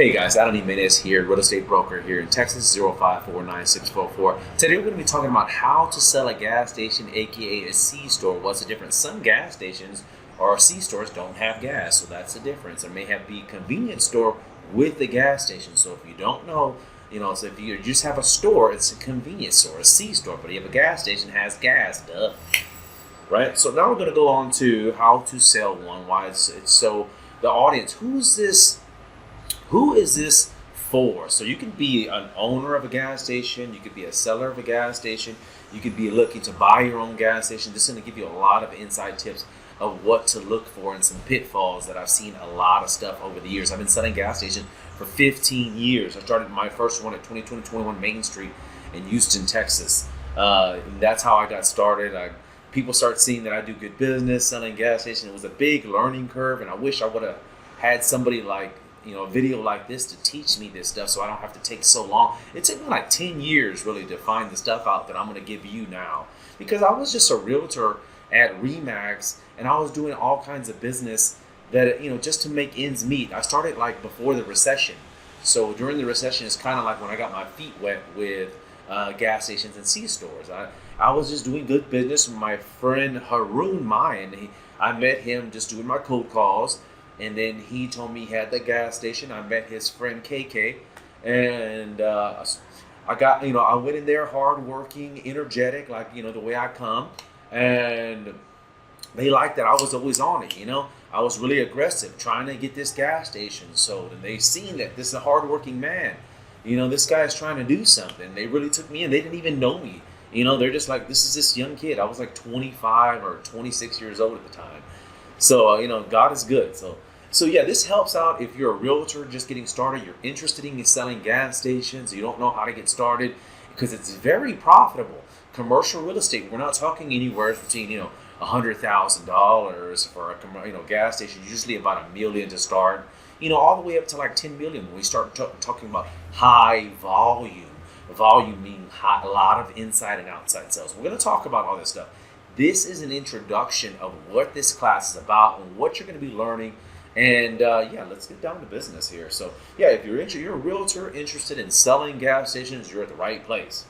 Hey guys, Alan Jimenez here, real estate broker here in Texas, 0549644. Today we're going to be talking about how to sell a gas station, aka a C-store. What's the difference? Some gas stations or C-stores don't have gas, so that's the difference. There may have be a convenience store with the gas station. So if you don't know, so if you just have a store, it's a convenience store, a C-store, but you have a gas station that has gas, duh. Right? So now we're going to go on to how to sell one. Why it's so the audience, who is this for? So you can be an owner of a gas station, you could be a seller of a gas station, you could be looking to buy your own gas station. This is going to give you a lot of inside tips of what to look for and some pitfalls that I've seen a lot of stuff over the years. I've been selling gas stations for 15 years. I started my first one at 2021 Main Street in Houston, Texas. And that's how I got started. People start seeing that I do good business selling gas stations. It was a big learning curve, and I wish I would have had somebody like a video like this to teach me this stuff so I don't have to take so long. It took me like 10 years really to find the stuff out that I'm going to give you now, because I was just a realtor at Remax and I was doing all kinds of business that just to make ends meet. I started like before the recession, so during the recession it's kind of like when I got my feet wet with gas stations and C-stores. I was just doing good business with my friend Haroon Mayan. I met him just doing my cold calls. And then he told me he had the gas station. I met his friend KK, and I went in there hardworking, energetic, like the way I come, and they liked that I was always on it. I was really aggressive trying to get this gas station sold, and they seen that this is a hardworking man. This guy is trying to do something. They really took me in. They didn't even know me. They're just like, this is this young kid. I was like 25 or 26 years old at the time. So, God is good. So yeah, this helps out if you're a realtor just getting started, you're interested in selling gas stations, you don't know how to get started, because it's very profitable. Commercial real estate, we're not talking anywhere between, $100,000 for a gas station, usually about $1 million to start, all the way up to like 10 million when we start talking about high volume. Volume meaning a lot of inside and outside sales. We're going to talk about all this stuff. This is an introduction of what this class is about and what you're going to be learning. And let's get down to business here. So yeah, if you're a realtor interested in selling gas stations, you're at the right place.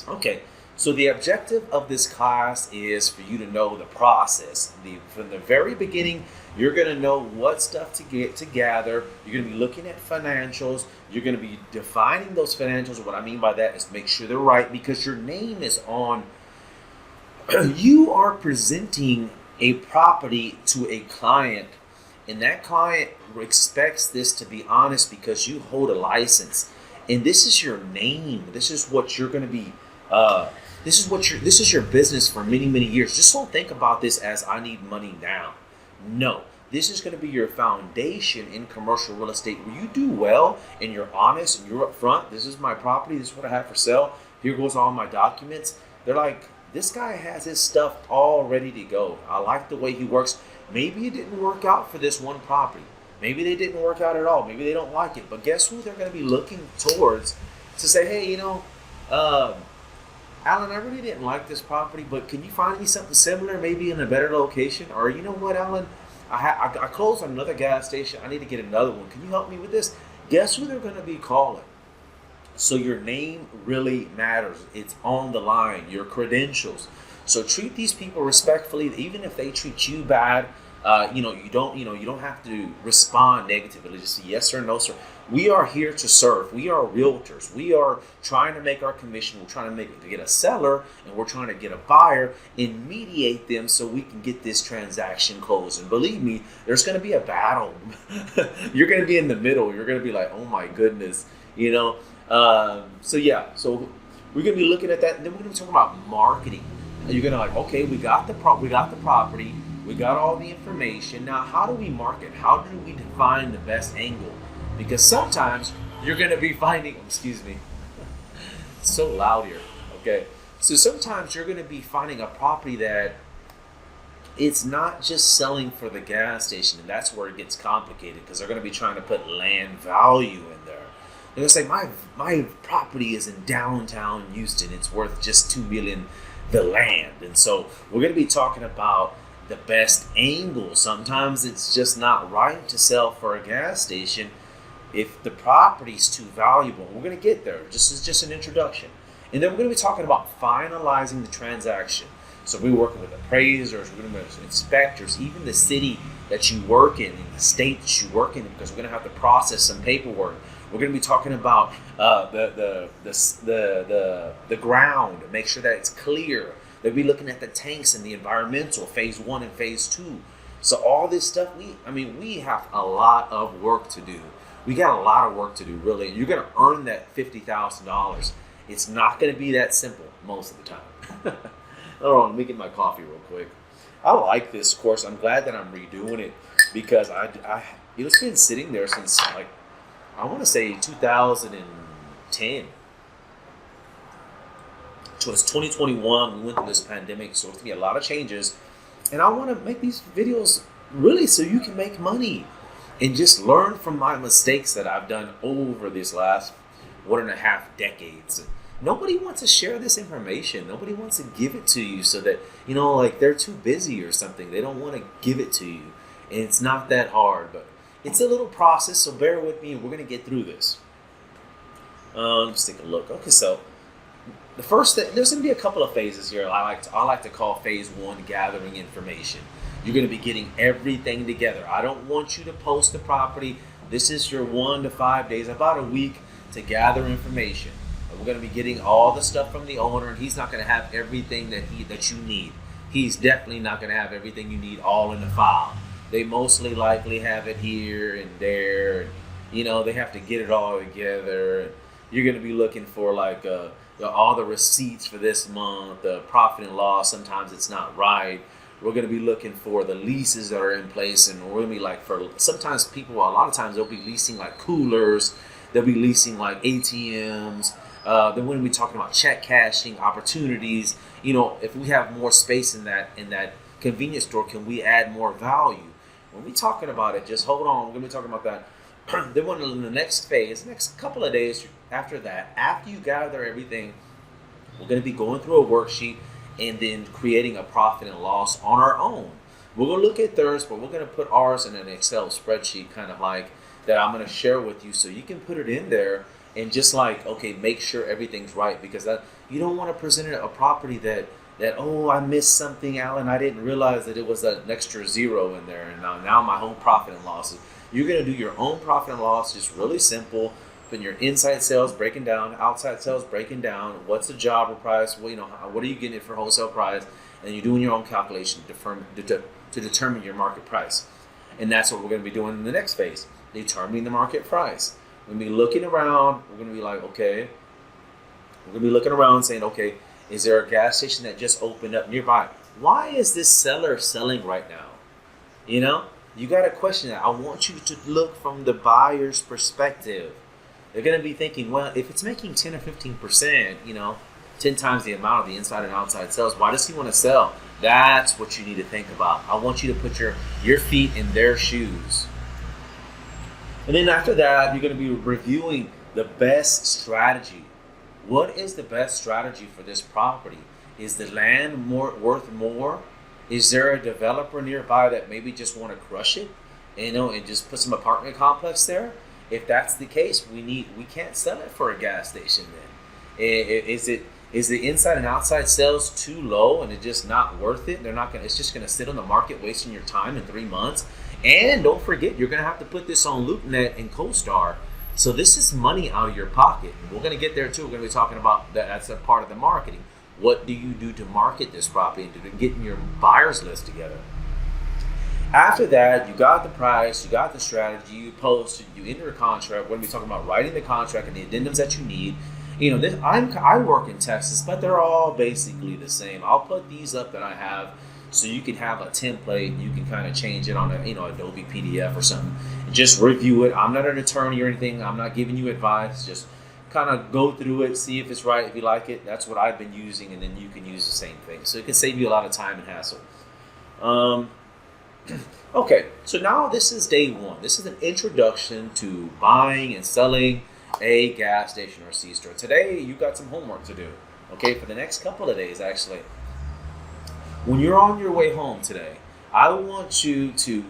Okay, so the objective of this class is for you to know the process. From the very beginning, you're going to know what stuff to gather. You're going to be looking at financials. You're going to be defining those financials. What I mean by that is make sure they're right, because your name is on. You are presenting a property to a client, and that client expects this to be honest because you hold a license, and this is your name. This is what you're going to be. This is your business for many, many years. Just don't think about this as I need money now. No, this is going to be your foundation in commercial real estate, where you do well and you're honest and you're upfront. This is my property. This is what I have for sale. Here goes all my documents. They're like, this guy has his stuff all ready to go. I like the way he works. Maybe it didn't work out for this one property. Maybe they didn't work out at all. Maybe they don't like it. But guess who they're going to be looking towards to say, hey, Alan, I really didn't like this property, but can you find me something similar, maybe in a better location? Or you know what, Alan, I closed on another gas station. I need to get another one. Can you help me with this? Guess who they're going to be calling? So your name really matters. It's on the line, your credentials. So treat these people respectfully, even if they treat you bad. You don't have to respond negatively. Just say yes or no, sir. We are here to serve. We are realtors. We are trying to make our commission. We're trying to get a seller, and we're trying to get a buyer and mediate them so we can get this transaction closed. And believe me, there's going to be a battle. You're going to be in the middle. You're going to be like, oh my goodness, So we're going to be looking at that, and then we're going to be talking about marketing. And you're going to like, okay, we got the property. We got all the information. Now, how do we market? How do we define the best angle? Because sometimes you're going to be finding, excuse me, it's so loud here. Okay. So sometimes you're going to be finding a property that it's not just selling for the gas station. And that's where it gets complicated, because they're going to be trying to put land value in there. They're going to say, my property is in downtown Houston. It's worth just $2 million, the land. And so we're going to be talking about the best angle. Sometimes it's just not right to sell for a gas station If the property's too valuable, we're going to get there. This is just an introduction. And then we're going to be talking about finalizing the transaction. So we're working with appraisers, we're going to with inspectors, even the city that you work in and the state that you work in, because we're going to have to process some paperwork. We're going to be talking about the ground, make sure that it's clear. They'll be looking at the tanks and the environmental, phase 1 and phase 2. So all this stuff, we have a lot of work to do. We got a lot of work to do, really. You're going to earn that $50,000. It's not going to be that simple most of the time. Hold on, let me get my coffee real quick. I like this course. I'm glad that I'm redoing it because it's been sitting there since I want to say 2010. So it's 2021. We went through this pandemic, so it's gonna be a lot of changes. And I want to make these videos really so you can make money and just learn from my mistakes that I've done over this last 1.5 decades. Nobody wants to share this information. Nobody wants to give it to you so that, they're too busy or something. They don't want to give it to you. And it's not that hard, but it's a little process, so bear with me and we're going to get through this. Let's take a look. Okay, so the first thing, there's going to be a couple of phases here. I like to call phase 1 gathering information. You're going to be getting everything together. I don't want you to post the property. This is your 1 to 5 days, about a week to gather information. We're going to be getting all the stuff from the owner, and he's not going to have everything that you need. He's definitely not going to have everything you need all in the file. They mostly likely have it here and there. They have to get it all together. You're going to be looking for all the receipts for this month, the profit and loss. Sometimes it's not right. We're going to be looking for the leases that are in place, and we're going to be sometimes people, a lot of times they'll be leasing coolers. They'll be leasing ATMs. Then we're going to be talking about check cashing opportunities. If we have more space in that convenience store, can we add more value? When we're talking about it, just hold on. We're going to be talking about that. Then in the next phase, next couple of days after that, after you gather everything, we're going to be going through a worksheet and then creating a profit and loss on our own. We're going to look at theirs, but we're going to put ours in an Excel spreadsheet that I'm going to share with you so you can put it in there and just make sure everything's right, because you don't want to present a property that I missed something, Alan. I didn't realize that it was an extra zero in there, and now my whole profit and losses. You're going to do your own profit and loss, just really simple. Putting your inside sales breaking down, outside sales breaking down. What's the job price? Well, what are you getting it for wholesale price? And you're doing your own calculation to determine your market price. And that's what we're going to be doing in the next phase, determining the market price. We're going to be looking around. We're going to be okay. We're going to be looking around saying, okay, is there a gas station that just opened up nearby? Why is this seller selling right now? You got to question that. I want you to look from the buyer's perspective. They're going to be thinking, well, if it's making 10 or 15%, 10 times the amount of the inside and outside sales, why does he want to sell? That's what you need to think about. I want you to put your feet in their shoes. And then after that, you're going to be reviewing the best strategy. What is the best strategy for this property? Is the land worth more? Is there a developer nearby that maybe just want to crush it, and just put some apartment complex there? If that's the case, we can't sell it for a gas station then. Is the inside and outside sales too low and it's just not worth it? It's just gonna sit on the market wasting your time in 3 months. And don't forget, you're gonna have to put this on LoopNet and CoStar. So this is money out of your pocket. We're gonna get there too. We're gonna be talking about that. That's a part of the marketing. What do you do to market this property and to get your buyers list together? After that, you got the price, you got the strategy, you post, you enter a contract. We're going to be talking about writing the contract and the addendums that you need. I work in Texas, but they're all basically the same. I'll put these up that I have so you can have a template. You can kind of change it on Adobe PDF or something. Just review it. I'm not an attorney or anything. I'm not giving you advice. Just kind of go through it, see if it's right. If you like it, that's what I've been using, and then you can use the same thing. So it can save you a lot of time and hassle. Okay, so now this is day 1. This is an introduction to buying and selling a gas station or C-store. Today, you got some homework to do, okay, for the next couple of days, actually. When you're on your way home today, I want you to,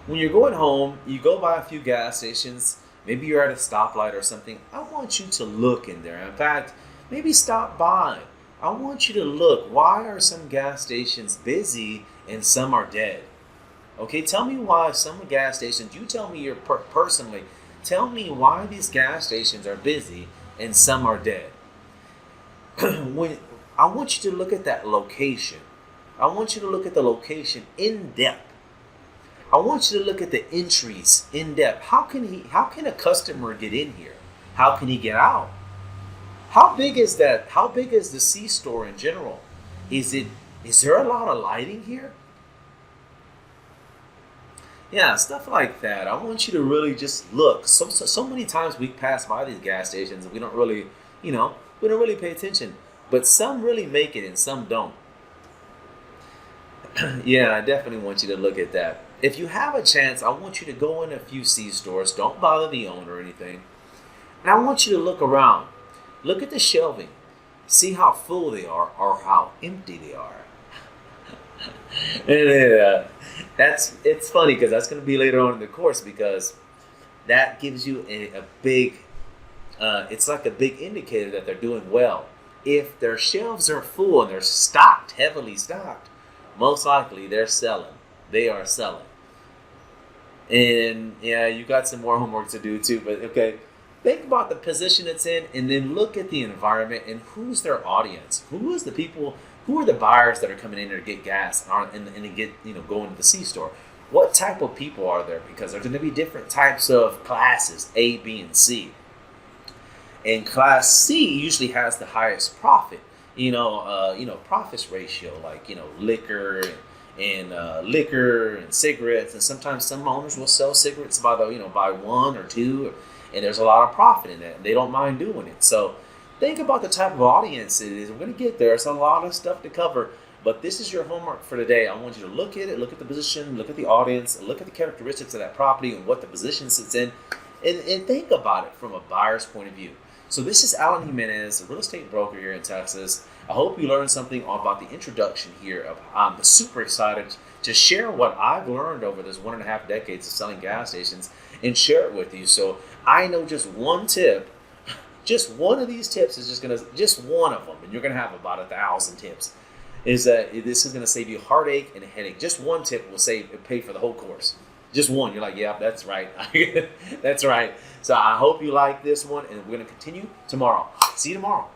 when you're going home, you go by a few gas stations, Maybe you're at a stoplight or something. I want you to look in there. In fact, maybe stop by. I want you to look. Why are some gas stations busy and some are dead? Okay, tell me why some gas stations, you tell me personally, tell me why these gas stations are busy and some are dead. When I want you to look at that location. I want you to look at the location in depth. I want you to look at the entries in depth. How can a customer get in here? How can he get out? How big is that? How big is the C store in general? Is there a lot of lighting here? Yeah, stuff like that. I want you to really just look. So many times we pass by these gas stations and we don't really, we don't really pay attention. But some really make it and some don't. Yeah, I definitely want you to look at that. If you have a chance, I want you to go in a few C stores. Don't bother the owner or anything. And I want you to look around. Look at the shelving. See how full they are or how empty they are. And it's funny because that's going to be later on in the course, because that gives you a big, it's like a big indicator that they're doing well. If their shelves are full and they're stocked, heavily stocked, most likely they're selling. They are selling. And yeah, you got some more homework to do too, but okay. Think about the position it's in and then look at the environment and who's their audience. Who is the people, who are the buyers that are coming in there to get gas and get, going to the C store? What type of people are there? Because there's going to be different types of classes, A, B, and C. And class C usually has the highest profit, profits ratio, like, liquor and cigarettes. And sometimes some owners will sell cigarettes by by one or two, and there's a lot of profit in that. And they don't mind doing it. So think about the type of audience it is. We're going to get there. It's a lot of stuff to cover. But this is your homework for today. I want you to look at it, look at the position, look at the audience, look at the characteristics of that property and what the position sits in, and think about it from a buyer's point of view. So this is Alan Jimenez, a real estate broker here in Texas. I hope you learned something about the introduction here. I'm super excited to share what I've learned over this 1.5 decades of selling gas stations and share it with you. So I know just one tip, just one of these tips is just one of them, and you're gonna have about 1,000 tips. Is that this is gonna save you heartache and a headache. Just one tip will pay for the whole course. Just one. You're like, yeah, that's right. That's right. So I hope you like this one, and we're going to continue tomorrow. See you tomorrow.